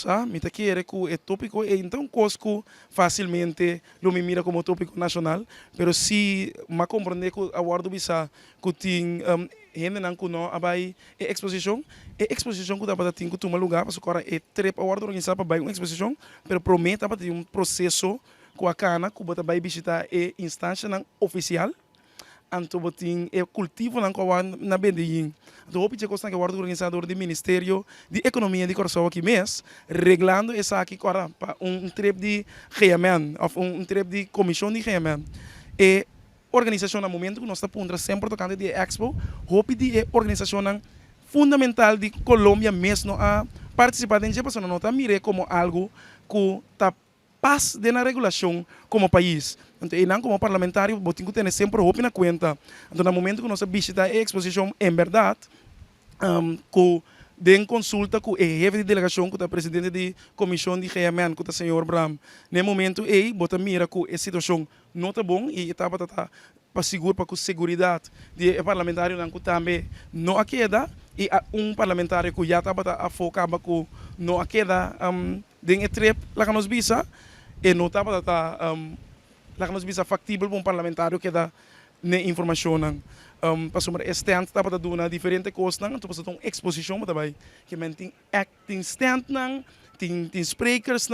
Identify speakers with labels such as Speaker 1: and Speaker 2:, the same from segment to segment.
Speaker 1: sabe? Me tá querer que é tópico e então cosco facilmente lo me mira como tópico nacional, pero se ma compreender que a guardo bisa que tem gente não que não abai é exposição que dá para ter que tomar lugar, porque agora é trip a guardo organizar para vai uma exposição, pero promete para ter um processo com a cana que bota vai visitar é instância não oficial. Anto botin e cultivo nan kawan na bendeyin. Anto hopi che kostan que guardo organizador do Ministério de Economia de Coração aqui mês, reglando essa aqui para trip de reamen, ou trip de comissão de reamen. E organização no momento que nós está punta sempre tocando de Expo, hopi de organização fundamental de Colômbia mesmo a participar de pessoa não tá mire como algo que tá paz de na regulação como país. Então, e não como parlamentário, botem que ter sempre roupa na conta. Então, no momento que nós visitamos a exposição, em verdade, que den consulta com o chefe de delegação, com o presidente de comissão de reamen, com o senhor Bram. No momento, ele bota mira com a situação não está bom e está para segurar para a segurança de parlamentário não também não a queda e parlamentário que já estava a focar com não a queda den trip lá que nós visa e não estava lá que nós visa factível para um parlamentário que dá na informação para somar stand estava dando diferentes coisas então para uma exposição também que tem acting stand tem speakers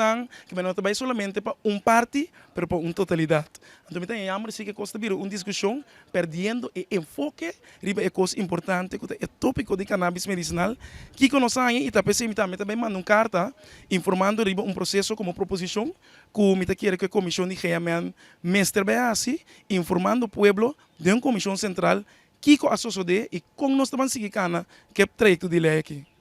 Speaker 1: que não também solamente para parte mas para uma totalidade então me tem amor se que costa vir uma discussão perdendo o enfoque riba é coisa importante que é tópico de cannabis medicinal que conhecem e também manda uma carta informando riba um processo como proposição que me quer que a comissão de reamen mestre beasi informando o povo de uma comissão central que a sociedade e como nós estamos seguindo que é projeto de lei aqui